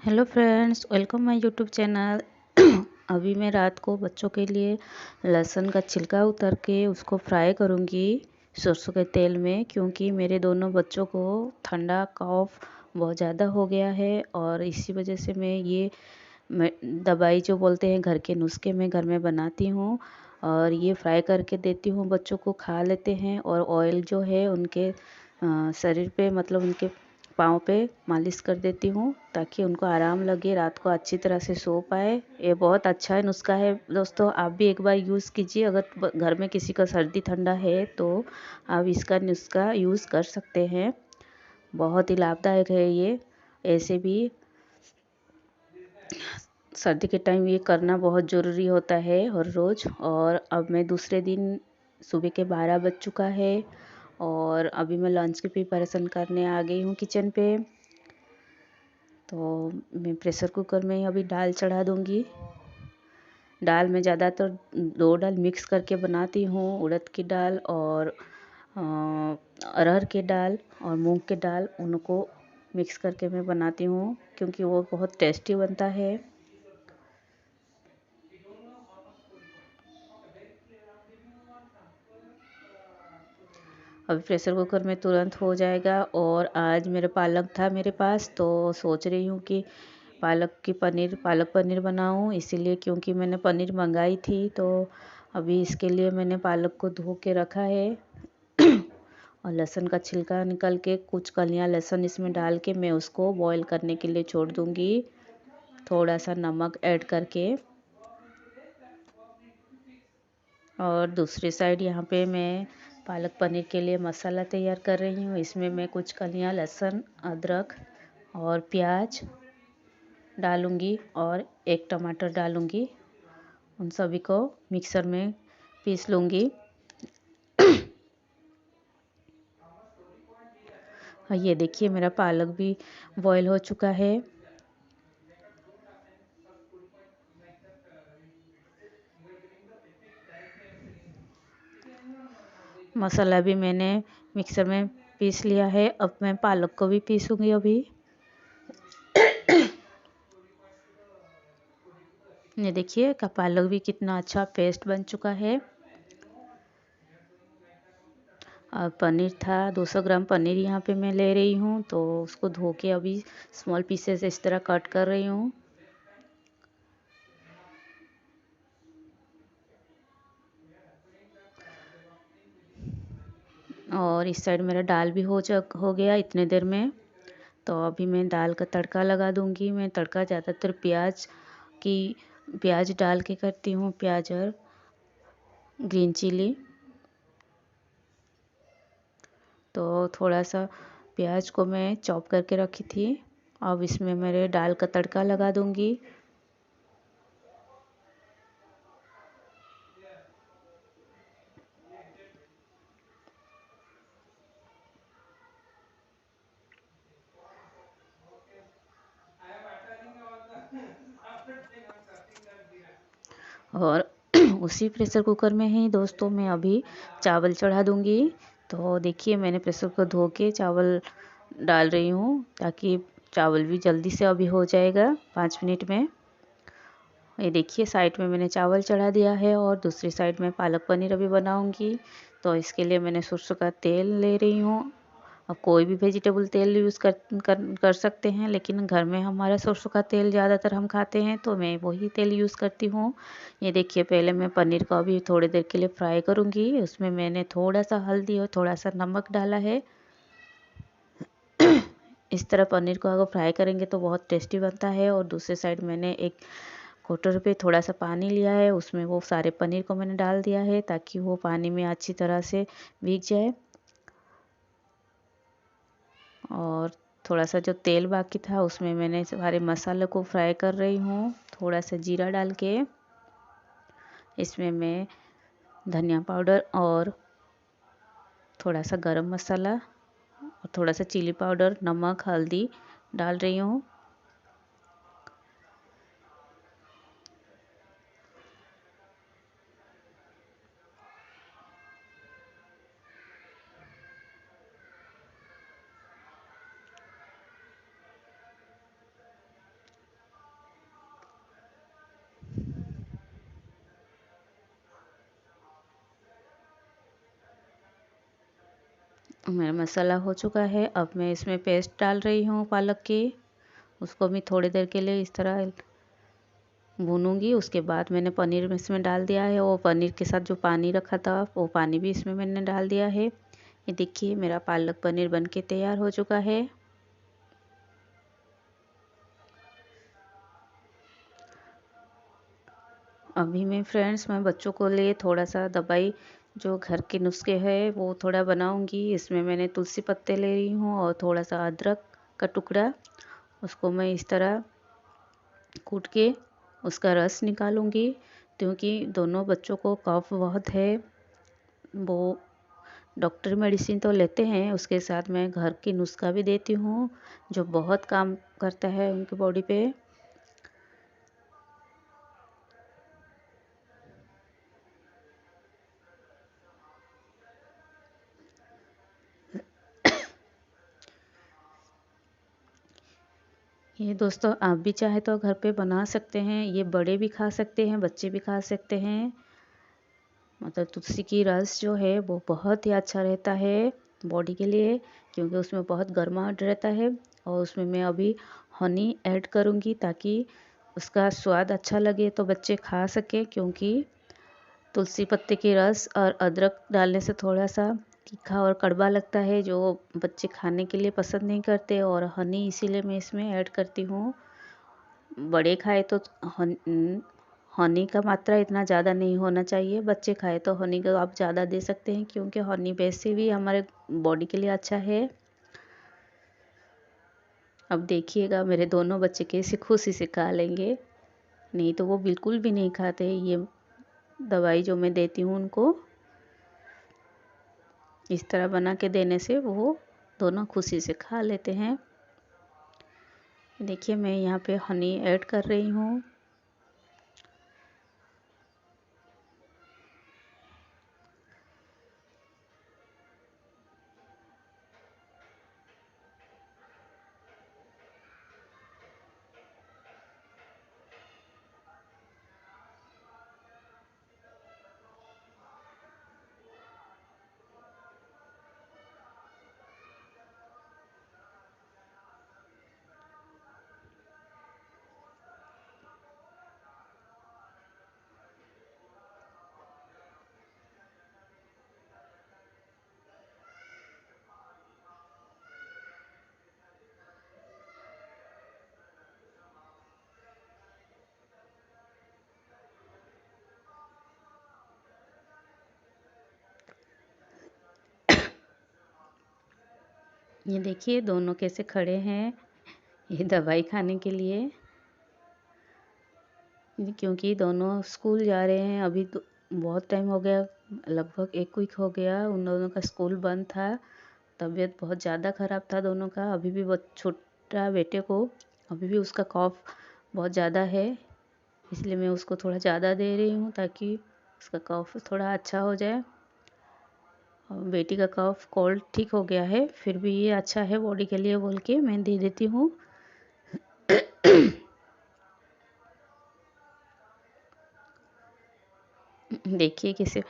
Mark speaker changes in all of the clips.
Speaker 1: Hello friends, welcome my YouTube channel. अभी मैं रात को बच्चों के लिए लहसुन का छिलका उतार के उसको फ्राई करूँगी सरसों के तेल में, क्योंकि मेरे दोनों बच्चों को ठंडा कफ बहुत ज़्यादा हो गया है और इसी वजह से मैं दवाई जो बोलते हैं घर के नुस्खे मैं घर में बनाती हूँ और ये फ्राई करके देती हूँ। बच्चों को खा लेते हैं और ऑयल जो है उनके शरीर पे, मतलब उनके पाँव पे मालिश कर देती हूँ ताकि उनको आराम लगे, रात को अच्छी तरह से सो पाए। ये बहुत अच्छा नुस्खा है दोस्तों, आप भी एक बार यूज़ कीजिए। अगर घर में किसी का सर्दी ठंडा है तो आप इसका नुस्खा यूज़ कर सकते हैं। बहुत ही लाभदायक है ये। ऐसे भी सर्दी के टाइम ये करना बहुत ज़रूरी होता है हर रोज़। और अब मैं दूसरे दिन सुबह के 12 बज चुका है और अभी मैं लंच की प्रिपरेशन करने आ गई हूँ किचन पे। तो मैं प्रेशर कुकर में अभी दाल चढ़ा दूँगी। दाल में ज़्यादातर 2 दाल मिक्स करके बनाती हूँ, उड़द की दाल और अरहर की दाल और मूंग की दाल, उनको मिक्स करके मैं बनाती हूँ क्योंकि वो बहुत टेस्टी बनता है। अभी प्रेशर कुकर में तुरंत हो जाएगा। और आज मेरा पालक था मेरे पास, तो सोच रही हूँ कि पालक पनीर बनाऊँ, इसीलिए क्योंकि मैंने पनीर मंगाई थी। तो अभी इसके लिए मैंने पालक को धो के रखा है और लहसुन का छिलका निकल के कुछ कलियां लहसुन इसमें डाल के मैं उसको बॉईल करने के लिए छोड़ दूँगी, थोड़ा सा नमक ऐड करके। और दूसरी साइड यहाँ पे मैं पालक पनीर के लिए मसाला तैयार कर रही हूँ। इसमें मैं कुछ कलियां लहसुन, अदरक और प्याज डालूँगी और एक टमाटर डालूँगी। उन सभी को मिक्सर में पीस लूँगी। ये देखिए मेरा पालक भी बॉईल हो चुका है। मसाला भी मैंने मिक्सर में पीस लिया है। अब मैं पालक को भी पीसूँगी अभी। ये देखिए का पालक भी कितना अच्छा पेस्ट बन चुका है। और पनीर था 200 ग्राम पनीर यहाँ पे मैं ले रही हूँ, तो उसको धो के अभी स्मॉल पीसेस इस तरह कट कर रही हूँ। और इस साइड मेरा दाल भी हो गया इतने देर में। तो अभी मैं दाल का तड़का लगा दूँगी। मैं तड़का ज़्यादातर प्याज डाल के करती हूँ, प्याज और ग्रीन चिली। तो थोड़ा सा प्याज को मैं चॉप करके रखी थी। अब इसमें मेरे दाल का तड़का लगा दूँगी। और उसी प्रेशर कुकर में ही दोस्तों मैं अभी चावल चढ़ा दूँगी। तो देखिए मैंने प्रेशर कुकर धो के चावल डाल रही हूँ ताकि चावल भी जल्दी से अभी हो जाएगा 5 मिनट में। ये देखिए साइड में मैंने चावल चढ़ा दिया है और दूसरी साइड में पालक पनीर अभी बनाऊँगी। तो इसके लिए मैंने सरसों का तेल ले रही हूँ। अब कोई भी वेजिटेबल तेल यूज़ कर सकते हैं, लेकिन घर में हमारा सरसों का तेल ज़्यादातर हम खाते हैं, तो मैं वही तेल यूज़ करती हूँ। ये देखिए पहले मैं पनीर को अभी थोड़ी देर के लिए फ्राई करूँगी। उसमें मैंने थोड़ा सा हल्दी और थोड़ा सा नमक डाला है। इस तरह पनीर को अगर फ्राई करेंगे तो बहुत टेस्टी बनता है। और दूसरे साइड मैंने एक कोटर पे थोड़ा सा पानी लिया है, उसमें वो सारे पनीर को मैंने डाल दिया है ताकि वो पानी में अच्छी तरह से भीग जाए। और थोड़ा सा जो तेल बाकी था उसमें मैंने सारे मसाले को फ्राई कर रही हूँ, थोड़ा सा जीरा डाल के। इसमें मैं धनिया पाउडर और थोड़ा सा गरम मसाला और थोड़ा सा चिली पाउडर, नमक, हल्दी डाल रही हूँ। मेरा मसाला हो चुका है। अब मैं इसमें पेस्ट डाल रही हूँ पालक की। उसको भी थोड़ी देर के लिए इस तरह भूनूंगी। उसके बाद मैंने पनीर इसमें डाल दिया है। वो पनीर के साथ जो पानी रखा था वो पानी भी इसमें मैंने डाल दिया है। ये देखिए मेरा पालक पनीर बनके तैयार हो चुका है। अभी मैं बच्चों को लिए थोड़ा सा दवाई जो घर के नुस्खे है वो थोड़ा बनाऊंगी। इसमें मैंने तुलसी पत्ते ले रही हूँ और थोड़ा सा अदरक का टुकड़ा, उसको मैं इस तरह कूट के उसका रस निकालूंगी। क्योंकि दोनों बच्चों को कफ बहुत है, वो डॉक्टर मेडिसिन तो लेते हैं, उसके साथ मैं घर की नुस्खा भी देती हूँ जो बहुत काम करता है उनकी बॉडी पे। ये दोस्तों आप भी चाहे तो घर पे बना सकते हैं। ये बड़े भी खा सकते हैं, बच्चे भी खा सकते हैं। मतलब तुलसी की रस जो है वो बहुत ही अच्छा रहता है बॉडी के लिए, क्योंकि उसमें बहुत गर्माहट रहता है। और उसमें मैं अभी हनी ऐड करूँगी ताकि उसका स्वाद अच्छा लगे तो बच्चे खा सकें। क्योंकि तुलसी पत्ते की रस और अदरक डालने से थोड़ा सा तीखा और कड़वा लगता है, जो बच्चे खाने के लिए पसंद नहीं करते। और हनी इसीलिए मैं इसमें ऐड करती हूँ। बड़े खाए तो हनी का मात्रा इतना ज़्यादा नहीं होना चाहिए। बच्चे खाए तो हनी का आप ज़्यादा दे सकते हैं, क्योंकि हनी वैसे भी हमारे बॉडी के लिए अच्छा है। अब देखिएगा मेरे दोनों बच्चे कैसे खुशी से खा लेंगे। नहीं तो वो बिल्कुल भी नहीं खाते। ये दवाई जो मैं देती हूँ उनको इस तरह बना के देने से वो दोनों खुशी से खा लेते हैं। देखिए मैं यहाँ पे हनी ऐड कर रही हूँ। ये देखिए दोनों कैसे खड़े हैं ये दवाई खाने के लिए, क्योंकि दोनों स्कूल जा रहे हैं। अभी तो बहुत टाइम हो गया, लगभग 1 वीक हो गया उन दोनों का स्कूल बंद था। तबीयत बहुत ज़्यादा ख़राब था दोनों का। अभी भी बहुत छोटा बेटे को अभी भी उसका कॉफ बहुत ज़्यादा है, इसलिए मैं उसको थोड़ा ज़्यादा दे रही हूँ ताकि उसका कॉफ थोड़ा अच्छा हो जाए। और बेटी का कॉफ कोल्ड ठीक हो गया है, फिर भी ये अच्छा है बॉडी के लिए बोल के मैं दे देती हूँ। देखिए कैसे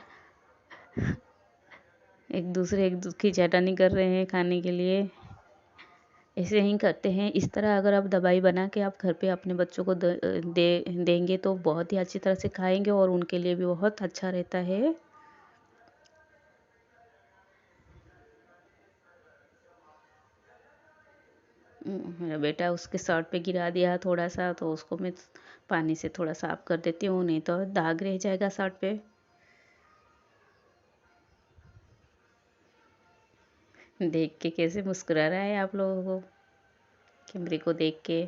Speaker 1: एक दूसरे की चटानी कर रहे हैं खाने के लिए। ऐसे ही करते हैं। इस तरह अगर आप दवाई बना के आप घर पे अपने बच्चों को देंगे तो बहुत ही अच्छी तरह से खाएंगे और उनके लिए भी बहुत अच्छा रहता है। मेरा बेटा उसके शर्ट पे गिरा दिया थोड़ा सा, तो उसको मैं पानी से थोड़ा साफ कर देती हूँ, नहीं तो दाग रह जाएगा शर्ट पे। देख के कैसे मुस्कुरा रहा है आप लोगों को कैमरे को देख के।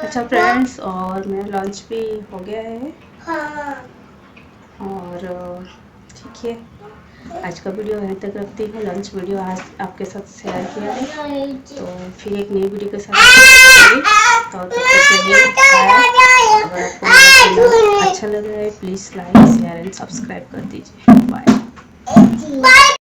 Speaker 1: अच्छा फ्रेंड्स, और मेरा लंच भी हो गया है। और ठीक है, आज का वीडियो यहीं तक रखती हूँ। लंच वीडियो आज आपके साथ शेयर किया है, तो फिर एक नई वीडियो के साथ तो तब तक के लिए बाय। अगर आपको मेरा चैनल अच्छा लग रहा है please like share and subscribe कर दीजिए। बाय।